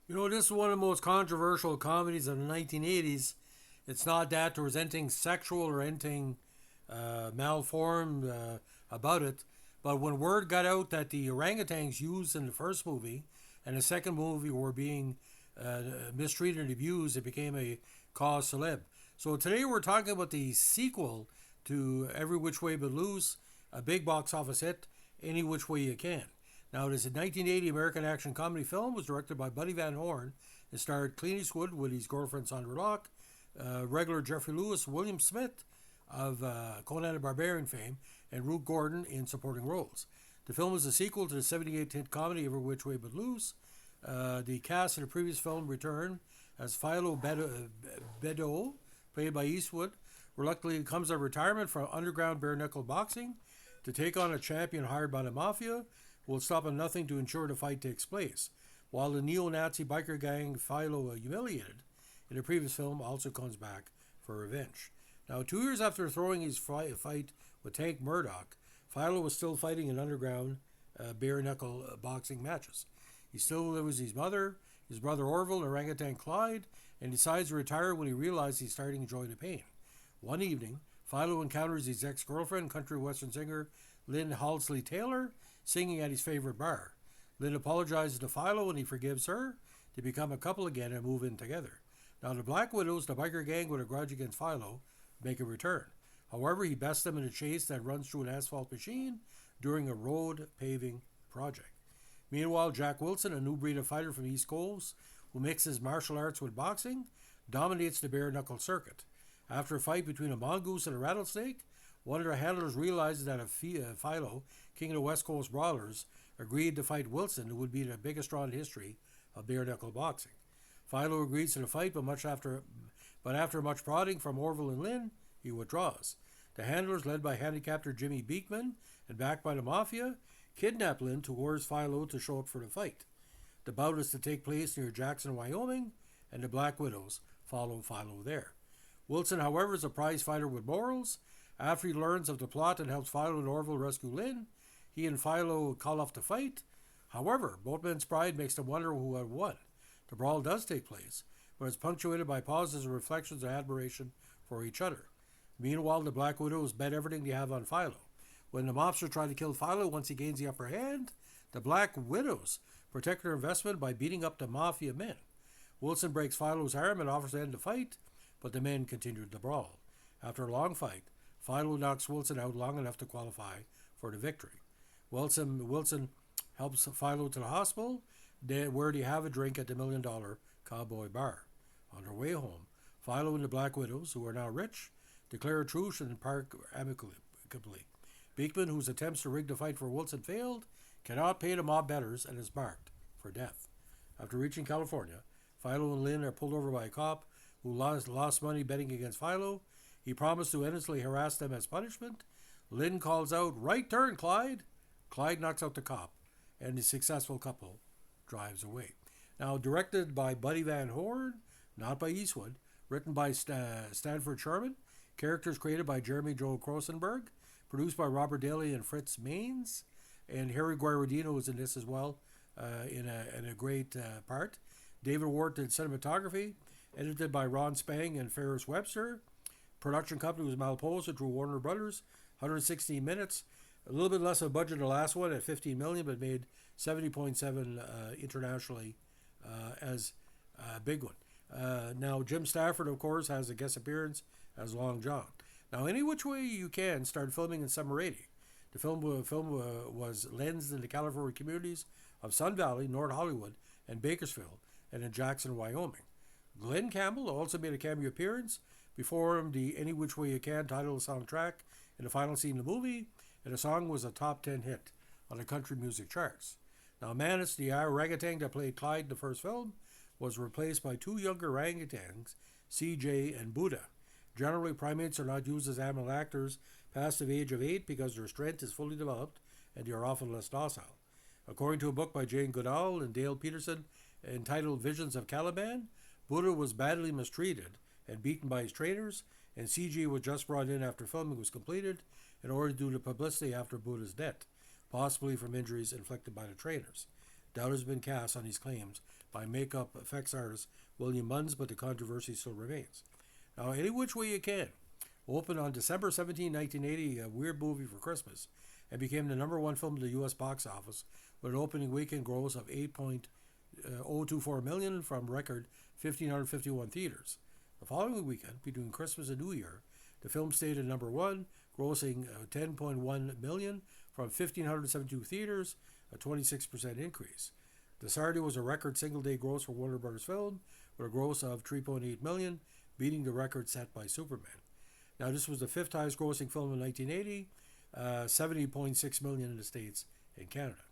You know, this is one of the most controversial comedies of the 1980s. It's not that there was anything sexual or anything malformed about it, but when word got out that the orangutans used in the first movie and the second movie were being mistreated and abused, it became a cause célèbre. So today we're talking about the sequel to Every Which Way But Loose, a big box office hit, Any Which Way You Can. Now, it is a 1980 American action comedy film. Was directed by Buddy Van Horn and starred Clint Eastwood with his girlfriend Sandra Locke, regular Jeffrey Lewis, William Smith of Conan the Barbarian fame, and Ruth Gordon in supporting roles. The film is a sequel to the 78 hit comedy Every Which Way But Loose. The cast in the previous film returned as Philo Bedeau, played by Eastwood, reluctantly comes out of retirement from underground bare knuckle boxing to take on a champion hired by the mafia will stop at nothing to ensure the fight takes place, while the neo-Nazi biker gang Philo humiliated in the previous film also comes back for revenge. Now, 2 years after throwing his fight with Tank Murdoch, Philo was still fighting in underground bare knuckle boxing matches. He still lives with his mother, his brother Orville, and orangutan Clyde, and decides to retire when he realizes he's starting to enjoy the pain. One evening, Philo encounters his ex-girlfriend, country western singer Lynn Halsley Taylor, singing at his favorite bar. Lynn apologizes to Philo and he forgives her. They become a couple again and move in together. Now, the Black Widows, the biker gang with a grudge against Philo, make a return. However, he bests them in a chase that runs through an asphalt machine during a road paving project. Meanwhile, Jack Wilson, a new breed of fighter from the East Coast who mixes martial arts with boxing, dominates the bare knuckle circuit. After a fight between a mongoose and a rattlesnake, one of their handlers realizes that Philo, king of the West Coast brawlers, agreed to fight Wilson, who would be the biggest draw in history of bare knuckle boxing. Philo agrees to the fight, but after much prodding from Orville and Lynn, he withdraws. The handlers, led by handicapper Jimmy Beekman and backed by the mafia, kidnap Lynn to coerce Philo to show up for the fight. The bout is to take place near Jackson, Wyoming, and the Black Widows follow Philo there. Wilson, however, is a prize fighter with morals. After he learns of the plot and helps Philo and Orville rescue Lynn, he and Philo call off the fight. However, both men's pride makes them wonder who had won. The brawl does take place, but it's punctuated by pauses and reflections of admiration for each other. Meanwhile, the Black Widows bet everything they have on Philo. When the mobsters try to kill Philo once he gains the upper hand, the Black Widows protect their investment by beating up the mafia men. Wilson breaks Philo's arm and offers to end the fight, but the men continue the brawl. After a long fight, Philo knocks Wilson out long enough to qualify for the victory. Wilson helps Philo to the hospital, where they have a drink at the $1 million cowboy bar. On their way home, Philo and the Black Widows, who are now rich, declare a truce and part amicably. Beekman, whose attempts to rig the fight for Wilson failed, cannot pay the mob betters and is marked for death. After reaching California, Philo and Lynn are pulled over by a cop who lost money betting against Philo. He promised to endlessly harass them as punishment. Lynn calls out, "Right turn, Clyde!" Clyde knocks out the cop, and the successful couple drives away. Now, directed by Buddy Van Horn, not by Eastwood, written by Stanford Sherman, characters created by Jeremy Joel Krosenberg, produced by Robert Daly and Fritz Maines, and Harry Guaradino is in this as well, in a great part. David Ward did cinematography, edited by Ron Spang and Ferris Webster. Production company was Malposa through Warner Brothers. 116 minutes, a little bit less of a budget than the last one at 15 million, but made 70.7 internationally as a big one. Now Jim Stafford, of course, has a guest appearance as Long John. Now, Any Which Way You Can started filming in summer '80. The film was lensed in the California communities of Sun Valley, North Hollywood, and Bakersfield, and in Jackson, Wyoming. Glenn Campbell also made a cameo appearance, performed the Any Which Way You Can title soundtrack in the final scene of the movie, and the song was a top 10 hit on the country music charts. Now, Manus, the orangutan that played Clyde in the first film, was replaced by two younger orangutans, CJ and Buddha. Generally, primates are not used as animal actors past the age of 8 because their strength is fully developed and they are often less docile. According to a book by Jane Goodall and Dale Peterson entitled Visions of Caliban, Buddha was badly mistreated and beaten by his trainers, and CG was just brought in after filming was completed in order to do the publicity after Buddha's death, possibly from injuries inflicted by the trainers. Doubt has been cast on these claims by makeup effects artist William Munns, but the controversy still remains. Now, Any Which Way You Can opened on December 17, 1980, a weird movie for Christmas, and became the number one film in the U.S. box office with an opening weekend gross of $8.024 million from record 1,551 theaters. The following weekend, between Christmas and New Year, the film stayed at number one, grossing $10.1 million from 1,572 theaters, a 26% increase. The Saturday was a record single-day gross for Warner Brothers Film, with a gross of $3.8 million, beating the record set by Superman. Now, this was the fifth highest grossing film in 1980, $70.6 million in the States and Canada.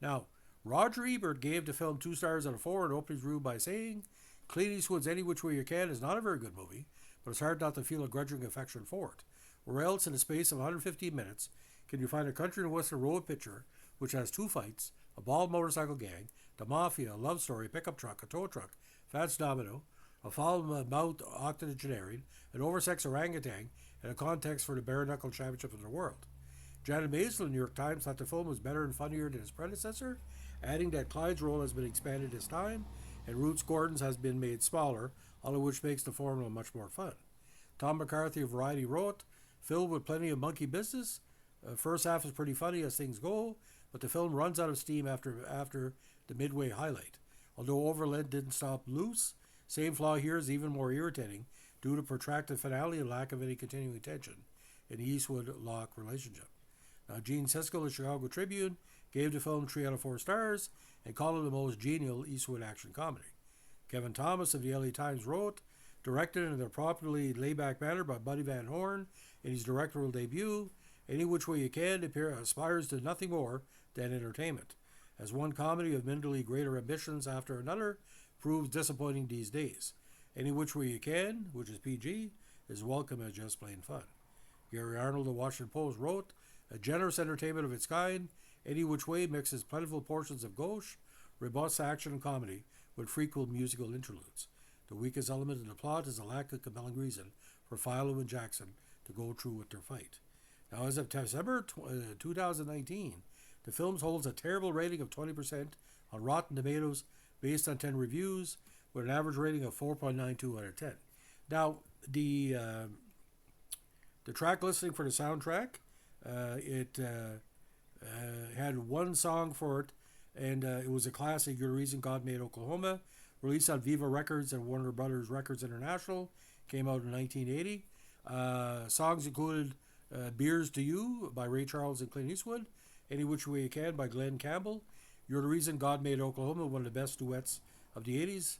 Now, Roger Ebert gave the film 2 stars out of 4 in opening review by saying, Clint Eastwood's Any Which Way You Can is not a very good movie, but it's hard not to feel a grudging affection for it. Where else in the space of 115 minutes can you find a country and western road picture which has 2 fights, a bald motorcycle gang, the mafia, a love story, pickup truck, a tow truck, Fats Domino, a foul-mouthed octogenarian, an oversexed orangutan, and a context for the bare-knuckle championship of the world? Janet Maisel in the New York Times thought the film was better and funnier than its predecessor, adding that Clyde's role has been expanded this time, and Ruth Gordon's has been made smaller, all of which makes the formula much more fun. Tom McCarthy of Variety wrote, filled with plenty of monkey business. First half is pretty funny as things go, but the film runs out of steam after the midway highlight. Although Overland didn't stop loose, same flaw here is even more irritating due to protracted finale and lack of any continuing tension in the Eastwood-Locke relationship. Now, Gene Siskel of the Chicago Tribune gave the film 3 out of 4 stars and called it the most genial Eastwood action comedy. Kevin Thomas of the LA Times wrote, directed in a properly laid-back manner by Buddy Van Horn in his directorial debut, Any Which Way You Can aspires to nothing more than entertainment. As one comedy of mentally greater ambitions after another proves disappointing these days. Any Which Way You Can, which is PG, is welcome as just plain fun. Gary Arnold of the Washington Post wrote, a generous entertainment of its kind, Any Which Way mixes plentiful portions of gauche, robust action and comedy with frequent musical interludes. The weakest element in the plot is a lack of compelling reason for Philo and Jackson to go through with their fight. Now, as of December 2019, the film holds a terrible rating of 20% on Rotten Tomatoes based on 10 reviews, with an average rating of 4.92 out of 10. Now, the track listing for the soundtrack, it had one song for it, and it was a classic, You're the Reason God Made Oklahoma, released on Viva Records and Warner Brothers Records International, came out in 1980. Songs included Beers to You by Ray Charles and Clint Eastwood, Any Which Way You Can by Glenn Campbell, You're the Reason God Made Oklahoma, one of the best duets of the 80s,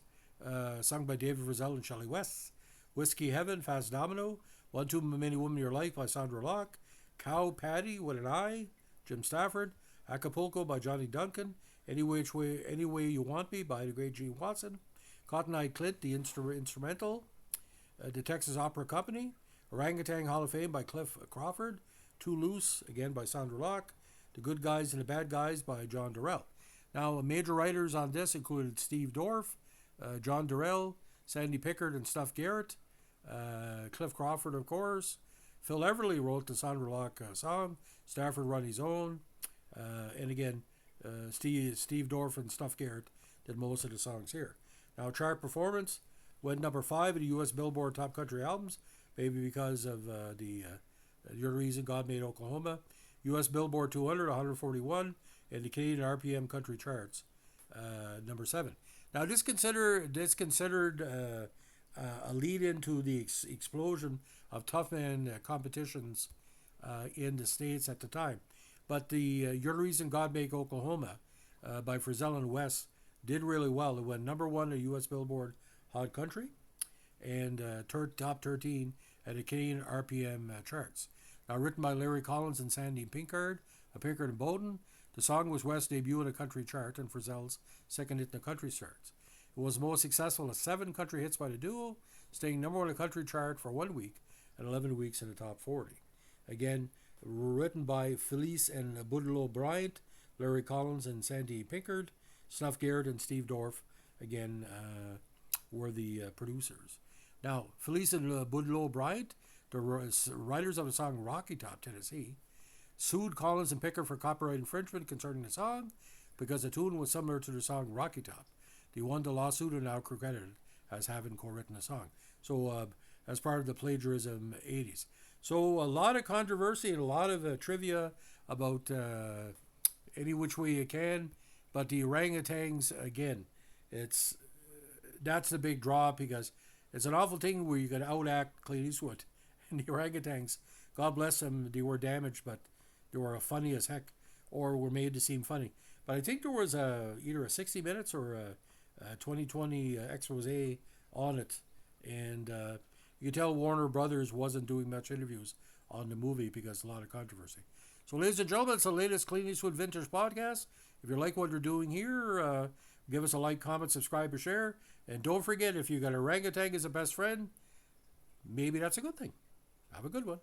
sung by David Frizzell and Shelley West, Whiskey Heaven, Fast Domino, One Too Many Women in Your Life by Sandra Locke, Cow Patty with an I, Jim Stafford, Acapulco by Johnny Duncan, Any Way You Want Me by the great Gene Watson, Cotton Eye Clint, the instrumental, the Texas Opera Company, Orangutan Hall of Fame by Cliff Crawford, Too Loose, again by Sandra Locke, The Good Guys and the Bad Guys by John Durrell. Now, major writers on this included Steve Dorff, John Durrell, Sandy Pickard and Stuff Garrett, Cliff Crawford, of course. Phil Everly wrote the Sandra Locke song, Stafford Run His Own, and again, Steve Dorff and Stuff Garrett did most of the songs here. Now, chart performance went number 5 in the U.S. Billboard Top Country Albums, maybe because of You're the Reason God Made Oklahoma. U.S. Billboard 200, 141, and the Canadian RPM Country Charts, number 7. Now, this considered a lead-in to the explosion of tough man competitions in the States at the time. But the You're the Reason God Made Oklahoma by Frizzell and West did really well. It went number 1 in the U.S. Billboard Hot Country and top 13 at the Canadian RPM charts. Now, written by Larry Collins and Sandy Pinkard and Bowden, the song was West's debut in a country chart and Frizzell's second hit in the country charts. It was most successful of 7 country hits by the duo, staying number 1 in the country chart for 1 week and 11 weeks in the top 40. Again, written by Felice and Budlow Bryant, Larry Collins and Sandy Pinkard, Snuff Garrett and Steve Dorff, again, were the producers. Now, Felice and Budlow Bryant, the writers of the song Rocky Top, Tennessee, sued Collins and Pickard for copyright infringement concerning the song because the tune was similar to the song Rocky Top. they won the lawsuit and now credited as having co-written the song. So as part of the plagiarism 80s. So a lot of controversy and a lot of trivia about any which way you can. But the orangutans, again, that's the big draw because it's an awful thing where you can outact Clint Eastwood. And the orangutans, God bless them, they were damaged, but they were funny as heck, or were made to seem funny. But I think there was either a 60 Minutes or a 2020 expose on it. And you can tell Warner Brothers wasn't doing much interviews on the movie because a lot of controversy. So, ladies and gentlemen, it's the latest Clint Eastwood Vintage podcast. If you like what we're doing here, give us a like, comment, subscribe, or share. And don't forget, if you got a orangutan as a best friend, maybe that's a good thing. Have a good one.